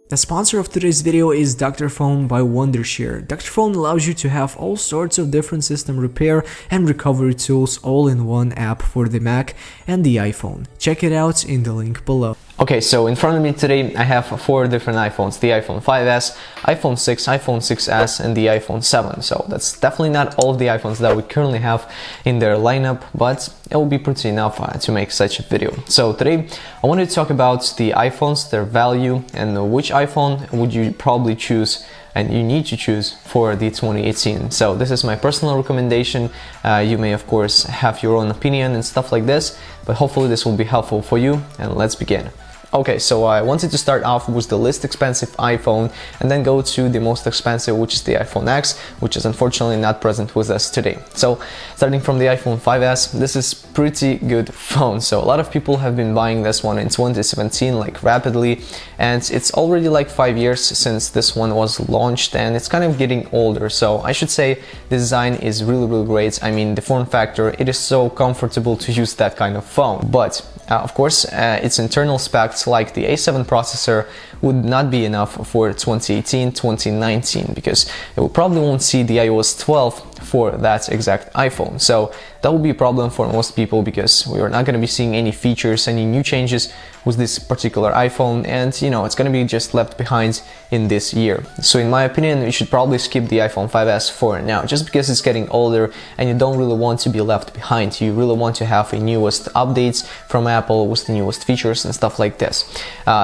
The sponsor of today's video is Dr. Phone by Wondershare. Dr. Phone allows you to have all sorts of different system repair and recovery tools all in one app for the Mac and the iPhone. Check it out in the link below. Okay, so in front of me today I have 4 different iPhones: the iPhone 5S, iPhone 6, iPhone 6s, and the iPhone 7. So that's definitely not all of the iPhones that we currently have in their lineup, but it will be pretty enough to make such a video. So today I wanted to talk about the iPhones, their value, and which iPhone would you probably choose and you need to choose for the 2018. So this is my personal recommendation. You may of course have your own opinion and stuff like this, but hopefully this will be helpful for you, and let's begin. Okay, so I wanted to start off with the least expensive iPhone and then go to the most expensive, which is the iPhone X, which is unfortunately not present with us today. So starting from the iPhone 5S, this is pretty good phone. So a lot of people have been buying this one in 2017 like rapidly, and it's already like 5 years since this one was launched, and it's kind of getting older. So I should say the design is really great. I mean, the form factor, it is so comfortable to use that kind of phone. But of course, its internal specs like the A7 processor would not be enough for 2018-2019, because it probably won't see the iOS 12 for that exact iPhone. So that will be a problem for most people, because we are not going to be seeing any features, any new changes with this particular iPhone, and you know, it's going to be just left behind in this year. So in my opinion, you should probably skip the iPhone 5S for now, just because it's getting older and you don't really want to be left behind. You really want to have the newest updates from Apple with the newest features and stuff like this.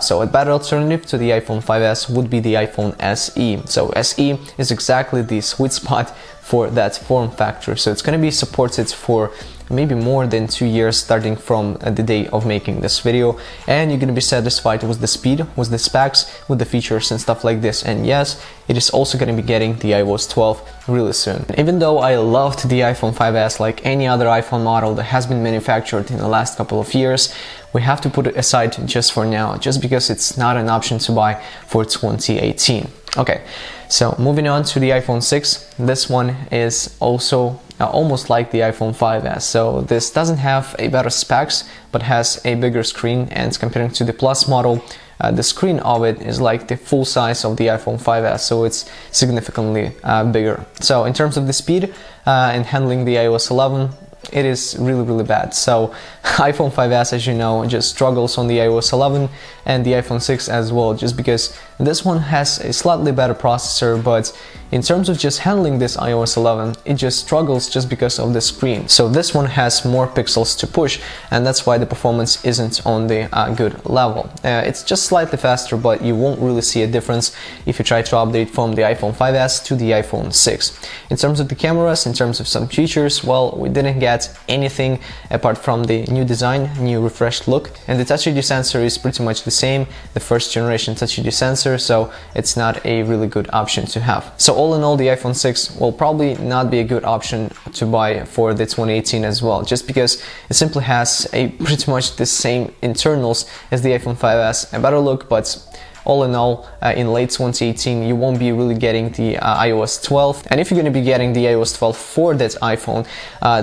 So a better alternative to the iPhone 5S would be the iPhone SE. So SE is exactly the sweet spot for that form factor. So it's going to be supported for maybe more than 2 years starting from the day of making this video, and you're going to be satisfied with the speed, with the specs, with the features and stuff like this. And yes, it is also going to be getting the iOS 12 really soon. Even though I loved the iPhone 5S like any other iPhone model that has been manufactured in the last couple of years, we have to put it aside just for now, just because it's not an option to buy for 2018. Okay, so moving on to the iPhone 6. This one is also almost like the iPhone 5S. So this doesn't have a better specs, but has a bigger screen, and comparing to the Plus model, the screen of it is like the full size of the iPhone 5S, so it's significantly bigger. So in terms of the speed and handling the iOS 11, it is really bad. So iPhone 5S, as you know, just struggles on the iOS 11, and the iPhone 6 as well, just because this one has a slightly better processor, but in terms of just handling this iOS 11, it just struggles just because of the screen. So this one has more pixels to push, and that's why the performance isn't on the good level. It's just slightly faster, but you won't really see a difference if you try to update from the iPhone 5S to the iPhone 6. In terms of the cameras, in terms of some features, well, we didn't get anything apart from the new design, new refreshed look, and the Touch ID sensor is pretty much the same, the first generation Touch ID sensor, so it's not a really good option to have. So all in all, the iPhone 6 will probably not be a good option to buy for the 2018 as well, just because it simply has a pretty much the same internals as the iPhone 5S, a better look, but all in all, in late 2018, you won't be really getting the iOS 12. And if you're going to be getting the iOS 12 for that iPhone,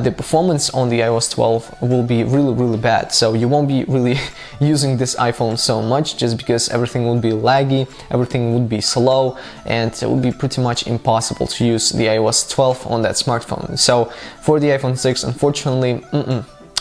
the performance on the iOS 12 will be really bad. So you won't be really using this iPhone so much, just because everything would be laggy, everything would be slow, and it would be pretty much impossible to use the iOS 12 on that smartphone. So for the iPhone 6, unfortunately,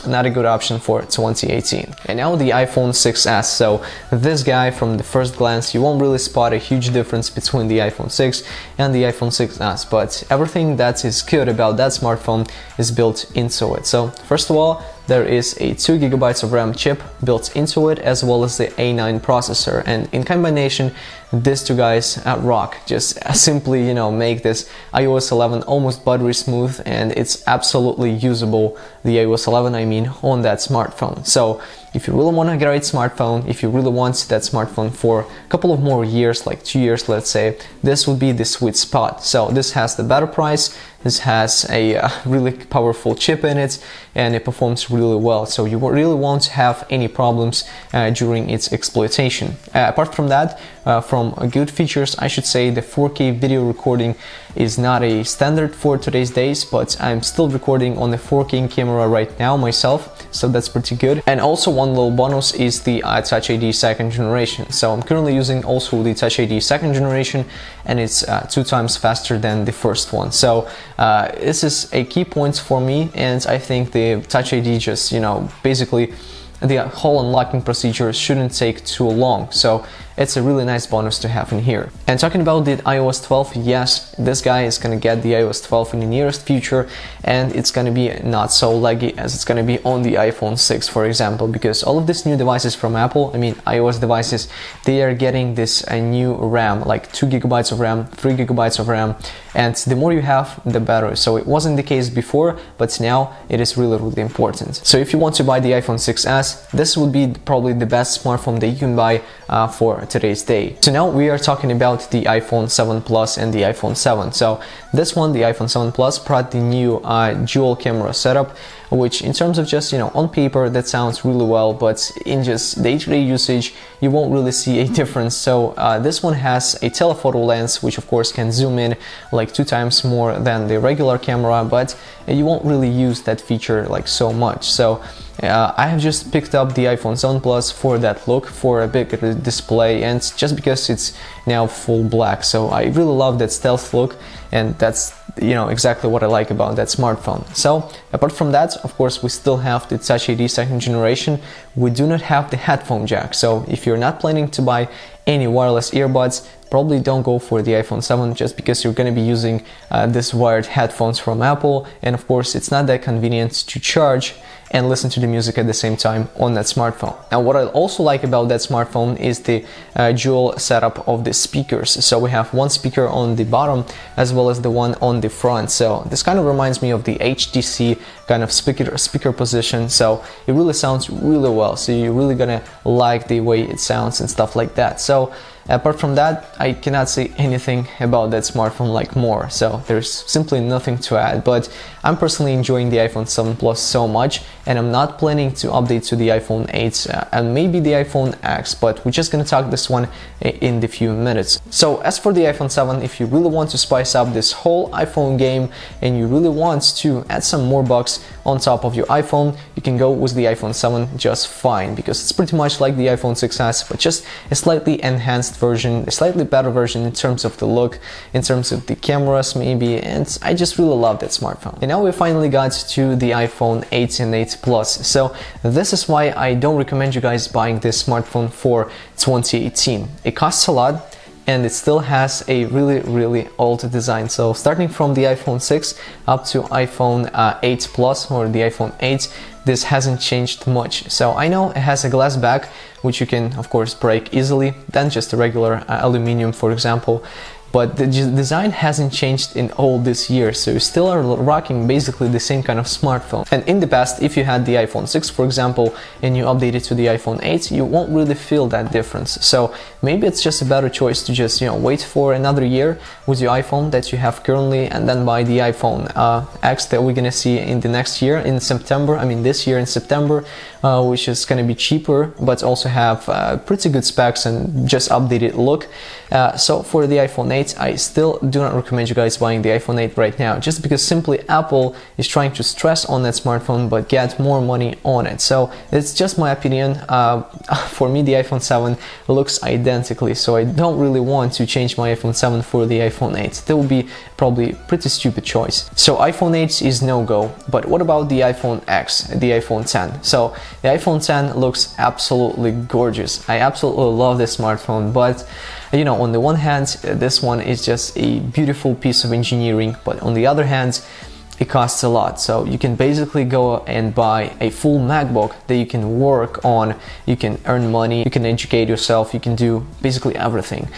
not a good option for 2018. And now the iPhone 6s. So this guy, from the first glance, you won't really spot a huge difference between the iPhone 6 and the iPhone 6s, but everything that is good about that smartphone is built into it. So first of all, there is a 2 GB of RAM chip built into it, as well as the A9 processor, and in combination these two guys rock. Just simply, you know, make this iOS 11 almost buttery smooth, and it's absolutely usable, the iOS 11 I mean, on that smartphone. So if you really want a great smartphone, if you really want that smartphone for a couple of more years, like 2 years let's say, this would be the sweet spot. So this has the better price, this has a really powerful chip in it, and it performs really well, so you really won't have any problems during its exploitation. Apart from that, from good features. I should say the 4K video recording is not a standard for today's days, but I'm still recording on the 4K camera right now myself, so that's pretty good. And also one little bonus is the Touch ID second generation. So I'm currently using also the Touch ID second generation, and it's 2 times faster than the first one. So this is a key point for me, and I think the Touch ID just, you know, basically the whole unlocking procedure shouldn't take too long. So it's a really nice bonus to have in here. And talking about the iOS 12, yes, this guy is gonna get the iOS 12 in the nearest future, and it's gonna be not so laggy as it's gonna be on the iPhone 6, for example, because all of these new devices from Apple, I mean iOS devices, they are getting this new RAM, like 2 GB of RAM, 3 GB of RAM, and the more you have, the better. So it wasn't the case before, but now it is really, really important. So if you want to buy the iPhone 6s, this would be probably the best smartphone that you can buy for today's day. So now we are talking about the iPhone 7 Plus and the iPhone 7. So this one, the iPhone 7 Plus, brought the new dual camera setup, which in terms of just, you know, on paper that sounds really well, but in just day-to-day usage you won't really see a difference. So this one has a telephoto lens, which of course can zoom in like 2 times more than the regular camera, but you won't really use that feature like so much. So I have just picked up the iPhone 7 Plus for that look, for a bigger display, and just because it's now full black. So I really love that stealth look, and that's, you know, exactly what I like about that smartphone. So apart from that, of course, we still have the Touch ID second generation. We do not have the headphone jack. So if you're not planning to buy any wireless earbuds, probably don't go for the iPhone 7, just because you're going to be using this wired headphones from Apple, and of course it's not that convenient to charge and listen to the music at the same time on that smartphone. Now what I also like about that smartphone is the dual setup of the speakers. So we have one speaker on the bottom as well as the one on the front. So this kind of reminds me of the HTC kind of speaker position. So it really sounds really well. So you're really gonna like the way it sounds and stuff like that. So apart from that, I cannot say anything about that smartphone like more. So there's simply nothing to add, but I'm personally enjoying the iPhone 7 Plus so much, and I'm not planning to update to the iPhone 8 and maybe the iPhone X, but we're just gonna talk this one in the few minutes. So as for the iPhone 7, if you really want to spice up this whole iPhone game and you really want to add some more bucks on top of your iPhone, you can go with the iPhone 7 just fine, because it's pretty much like the iPhone 6s, but just a slightly enhanced version, a slightly better version in terms of the look, in terms of the cameras maybe, and I just really love that smartphone. And now we finally got to the iPhone 8 and 8 Plus. So this is why I don't recommend you guys buying this smartphone for 2018. It costs a lot, and it still has a really old design. So starting from the iPhone 6 up to iPhone 8 Plus or the iPhone 8, this hasn't changed much. So I know it has a glass back, which you can of course break easily than just a regular aluminum, for example. But the design hasn't changed in all this year, so you still are rocking basically the same kind of smartphone. And in the past, if you had the iPhone 6, for example, and you updated to the iPhone 8, you won't really feel that difference. So maybe it's just a better choice to just, you know, wait for another year with your iPhone that you have currently, and then buy the iPhone X that we're gonna see in the next year in September. I mean this year in September, which is gonna be cheaper, but also have pretty good specs and just updated look. So for the iPhone 8, I still do not recommend you guys buying the iPhone 8 right now, just because simply Apple is trying to stress on that smartphone but get more money on it. So it's just my opinion. For me, the iPhone 7 looks identically, so I don't really want to change my iPhone 7 for the iPhone 8. That would be probably a pretty stupid choice. So iPhone 8 is no-go, but what about the iPhone X, the iPhone 10? So the iPhone 10 looks absolutely gorgeous. I absolutely love this smartphone, but you know, on the one hand, this one is just a beautiful piece of engineering, but on the other hand, it costs a lot. So you can basically go and buy a full MacBook that you can work on, you can earn money, you can educate yourself, you can do basically everything.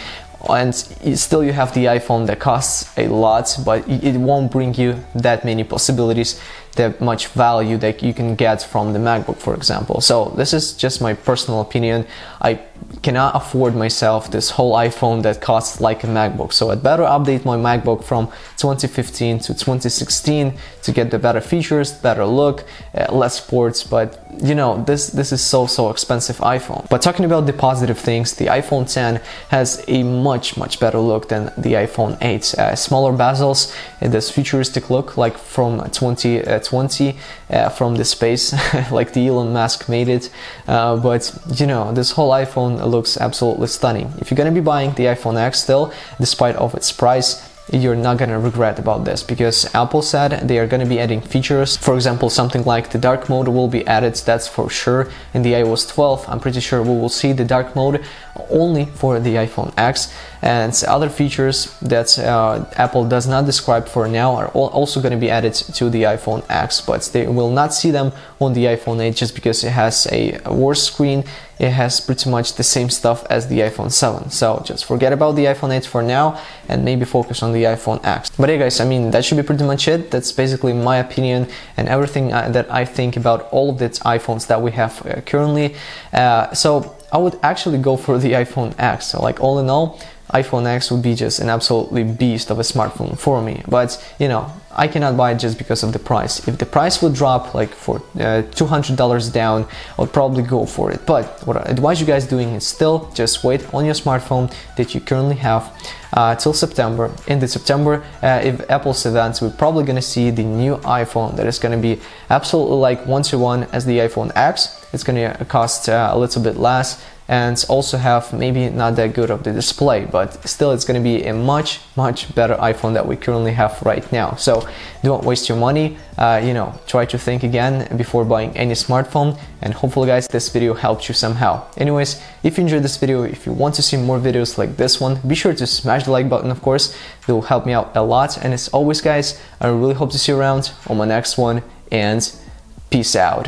And still you have the iPhone that costs a lot, but it won't bring you that many possibilities the much value that you can get from the MacBook, for example. So this is just my personal opinion. I cannot afford myself this whole iPhone that costs like a MacBook, so I'd better update my MacBook from 2015 to 2016 to get the better features, better look, less ports. But you know, this is so expensive iPhone. But talking about the positive things, the iPhone 10 has a much better look than the iPhone 8. Smaller bezels, this futuristic look like from 2020 from the space like the Elon Musk made it. But you know, this whole iPhone looks absolutely stunning. If you're gonna be buying the iPhone X still, despite of its price, you're not gonna regret about this, because Apple said they are gonna be adding features. For example, something like the dark mode will be added, that's for sure. In the iOS 12, I'm pretty sure we will see the dark mode only for the iPhone X, and other features that Apple does not describe for now are also going to be added to the iPhone X, but they will not see them on the iPhone 8 just because it has a worse screen. It has pretty much the same stuff as the iPhone 7, so just forget about the iPhone 8 for now and maybe focus on the iPhone X. But hey guys, I mean, that should be pretty much it. That's basically my opinion and everything that I think about all of the iPhones that we have currently. So I would actually go for the iPhone X. So like, all in all, iPhone X would be just an absolutely beast of a smartphone for me. But you know, I cannot buy it just because of the price. If the price would drop like for $200 down, I would probably go for it. But what I advise you guys doing is still just wait on your smartphone that you currently have till September. In the September, if Apple's events, we're probably gonna see the new iPhone that is gonna be absolutely like 1-to-1 as the iPhone X. It's gonna cost a little bit less and also have maybe not that good of the display, but still it's going to be a much better iPhone that we currently have right now. So don't waste your money, you know, try to think again before buying any smartphone, and hopefully guys this video helped you somehow. Anyways, if you enjoyed this video, if you want to see more videos like this one, be sure to smash the like button, of course. It will help me out a lot, and as always guys, I really hope to see you around on my next one, and peace out.